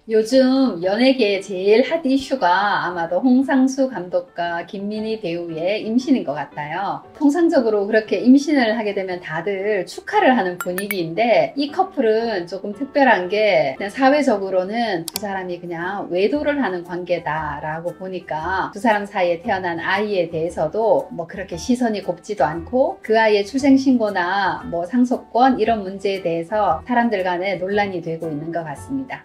요즘 연예계의 제일 핫 이슈가 아마도 홍상수 감독과 김민희 배우의 임신인 것 같아요. 통상적으로 그렇게 임신을 하게 되면 다들 축하를 하는 분위기인데 이 커플은 조금 특별한 게 그냥 사회적으로는 두 사람이 그냥 외도를 하는 관계다라고 보니까 두 사람 사이에 태어난 아이에 대해서도 뭐 그렇게 시선이 곱지도 않고 그 아이의 출생신고나 뭐 상속권 이런 문제에 대해서 사람들 간에 논란이 되고 있는 것 같습니다.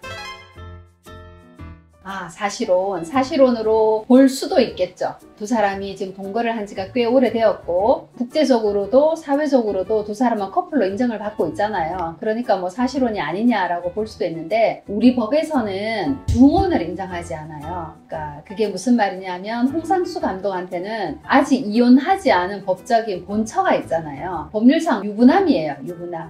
사실혼으로 볼 수도 있겠죠. 두 사람이 지금 동거를 한 지가 꽤 오래되었고 국제적으로도 사회적으로도 두 사람은 커플로 인정을 받고 있잖아요. 그러니까 뭐 사실혼이 아니냐라고 볼 수도 있는데 우리 법에서는 중혼을 인정하지 않아요. 그러니까 그게 무슨 말이냐면 홍상수 감독한테는 아직 이혼하지 않은 법적인 본처가 있잖아요. 법률상 유부남이에요. 유부남.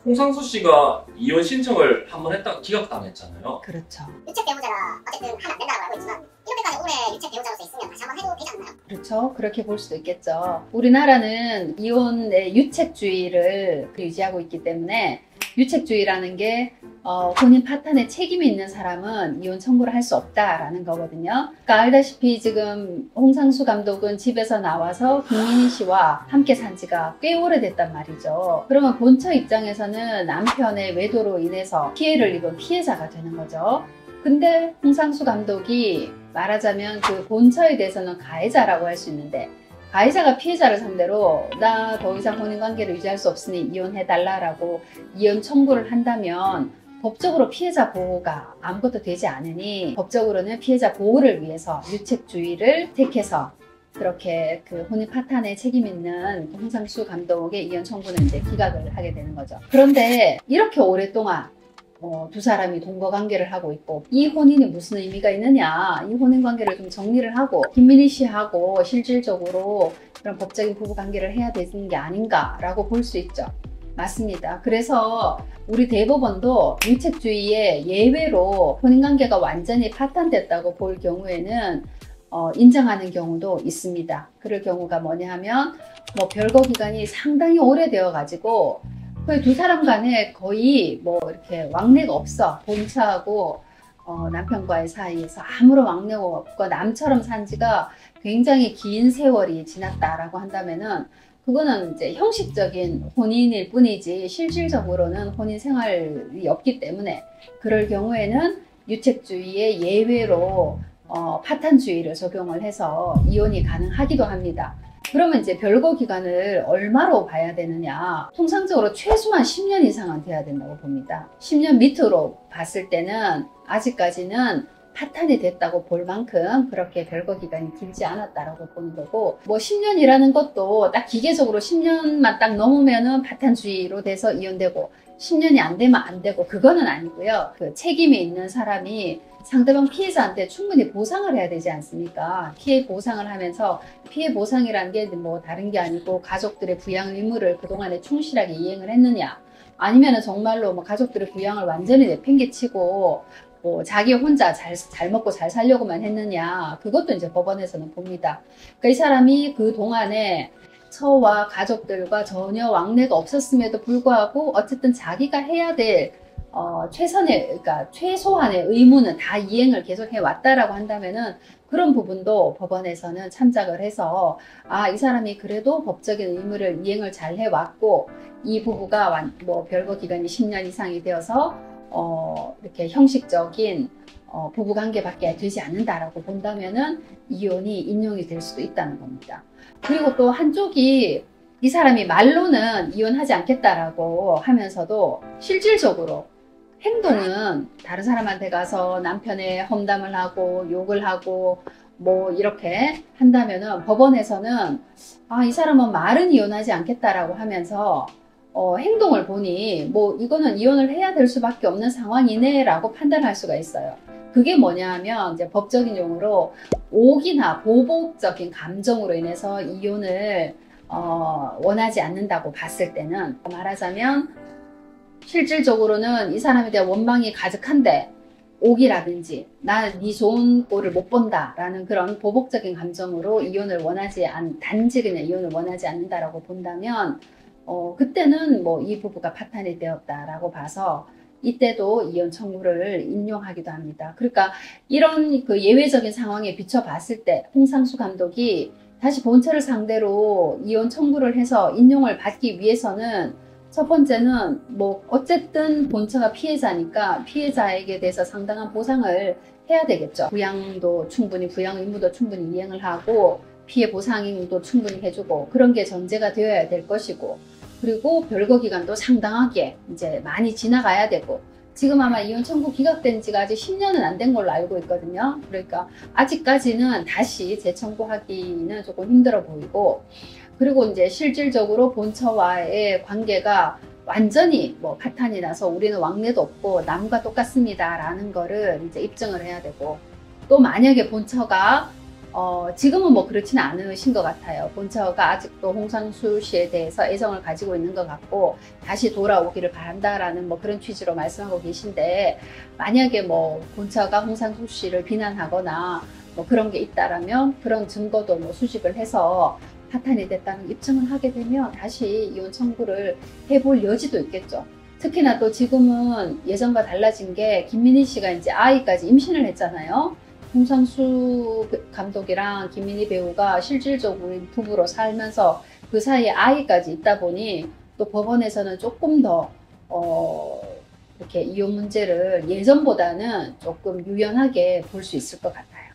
홍상수 씨가 이혼 신청을 한번 했다가 기각당했잖아요. 그렇죠. 유책 배우자가 어쨌든 하면 안 된다고 알고 있지만 이렇게까지 오래 유책 배우자로서 있으면 다시 한번 해도 되지 않나요? 그렇죠. 그렇게 볼 수도 있겠죠. 우리나라는 이혼의 유책주의를 유지하고 있기 때문에 유책주의라는 게 본인 파탄에 책임이 있는 사람은 이혼 청구를 할 수 없다라는 거거든요. 그러니까 알다시피 지금 홍상수 감독은 집에서 나와서 김민희 씨와 함께 산 지가 꽤 오래됐단 말이죠. 그러면 본처 입장에서는 남편의 외도로 인해서 피해를 입은 피해자가 되는 거죠. 근데 홍상수 감독이 말하자면 그 본처에 대해서는 가해자라고 할 수 있는데 가해자가 피해자를 상대로 나 더 이상 혼인관계를 유지할 수 없으니 이혼해달라고 이혼 청구를 한다면 법적으로 피해자 보호가 아무것도 되지 않으니 법적으로는 피해자 보호를 위해서 유책주의를 택해서 그렇게 그 혼인 파탄에 책임 있는 홍상수 감독의 이혼 청구는 이제 기각을 하게 되는 거죠. 그런데 이렇게 오랫동안 두 사람이 동거관계를 하고 있고 이 혼인이 무슨 의미가 있느냐, 이 혼인관계를 좀 정리를 하고 김민희 씨하고 실질적으로 그런 법적인 부부관계를 해야 되는 게 아닌가라고 볼 수 있죠. 맞습니다. 그래서 우리 대법원도 유책주의의 예외로 혼인관계가 완전히 파탄됐다고 볼 경우에는 인정하는 경우도 있습니다. 그럴 경우가 뭐냐 하면 뭐 별거 기간이 상당히 오래되어 가지고 그 두 사람 간에 거의 뭐 이렇게 왕래가 없어. 본처하고 남편과의 사이에서 아무런 왕래가 없고 남처럼 산 지가 굉장히 긴 세월이 지났다라고 한다면은 그거는 이제 형식적인 혼인일 뿐이지 실질적으로는 혼인 생활이 없기 때문에 그럴 경우에는 유책주의의 예외로 파탄주의를 적용을 해서 이혼이 가능하기도 합니다. 그러면 이제 별거 기간을 얼마로 봐야 되느냐? 통상적으로 최소한 10년 이상은 돼야 된다고 봅니다. 10년 밑으로 봤을 때는 아직까지는 파탄이 됐다고 볼 만큼 그렇게 별거 기간이 길지 않았다라고 보는 거고, 뭐 10년이라는 것도 딱 기계적으로 10년만 딱 넘으면은 파탄주의로 돼서 이혼되고 10년이 안 되면 안 되고 그거는 아니고요. 그 책임이 있는 사람이 상대방 피해자한테 충분히 보상을 해야 되지 않습니까? 피해 보상을 하면서 피해 보상이라는 게 뭐 다른 게 아니고 가족들의 부양 의무를 그동안에 충실하게 이행을 했느냐, 아니면은 정말로 뭐 가족들의 부양을 완전히 내팽개치고 뭐 자기 혼자 잘 먹고 잘 살려고만 했느냐, 그것도 이제 법원에서는 봅니다. 그러니까 이 사람이 그 동안에 처와 가족들과 전혀 왕래가 없었음에도 불구하고 어쨌든 자기가 해야 될 그러니까 최소한의 의무는 다 이행을 계속 해왔다라고 한다면은 그런 부분도 법원에서는 참작을 해서 이 사람이 그래도 법적인 의무를 이행을 잘 해왔고 이 부부가 뭐 별거 기간이 10년 이상이 되어서 이렇게 형식적인 부부관계밖에 되지 않는다라고 본다면은 이혼이 인용이 될 수도 있다는 겁니다. 그리고 또 한쪽이 이 사람이 말로는 이혼하지 않겠다라고 하면서도 실질적으로 행동은 다른 사람한테 가서 남편의 험담을 하고 욕을 하고 뭐 이렇게 한다면은 법원에서는 이 사람은 말은 이혼하지 않겠다라고 하면서 행동을 보니 뭐 이거는 이혼을 해야 될 수밖에 없는 상황이네 라고 판단할 수가 있어요. 그게 뭐냐 하면 이제 법적인 용어로 오기나 보복적인 감정으로 인해서 이혼을 원하지 않는다고 봤을 때는, 말하자면 실질적으로는 이 사람에 대한 원망이 가득한데 오기라든지 나 네 좋은 꼴을 못 본다 라는 그런 보복적인 감정으로 이혼을 단지 그냥 이혼을 원하지 않는다라고 본다면 그때는 뭐 이 부부가 파탄이 되었다라고 봐서 이때도 이혼 청구를 인용하기도 합니다. 그러니까 이런 그 예외적인 상황에 비춰봤을 때 홍상수 감독이 다시 본처를 상대로 이혼 청구를 해서 인용을 받기 위해서는 첫 번째는 뭐 어쨌든 본처가 피해자니까 피해자에게 대해서 상당한 보상을 해야 되겠죠. 부양도 충분히, 부양 의무도 충분히 이행을 하고 피해 보상도 충분히 해주고 그런 게 전제가 되어야 될 것이고, 그리고 별거 기간도 상당하게 이제 많이 지나가야 되고, 지금 아마 이혼 청구 기각된 지가 아직 10년은 안 된 걸로 알고 있거든요. 그러니까 아직까지는 다시 재청구하기는 조금 힘들어 보이고, 그리고 이제 실질적으로 본처와의 관계가 완전히 뭐 파탄이 나서 우리는 왕래도 없고 남과 똑같습니다 라는 거를 이제 입증을 해야 되고, 또 만약에 본처가 지금은 뭐 그렇지는 않으신 것 같아요. 본처가 아직도 홍상수 씨에 대해서 애정을 가지고 있는 것 같고 다시 돌아오기를 바란다라는 뭐 그런 취지로 말씀하고 계신데, 만약에 뭐 본처가 홍상수 씨를 비난하거나 뭐 그런 게 있다라면 그런 증거도 뭐 수집을 해서 파탄이 됐다는 입증을 하게 되면 다시 이혼 청구를 해볼 여지도 있겠죠. 특히나 또 지금은 예전과 달라진 게 김민희 씨가 이제 아이까지 임신을 했잖아요. 홍상수 감독이랑 김민희 배우가 실질적으로 부부로 살면서 그 사이에 아이까지 있다 보니 또 법원에서는 조금 더 이렇게 이혼 문제를 예전보다는 조금 유연하게 볼 수 있을 것 같아요.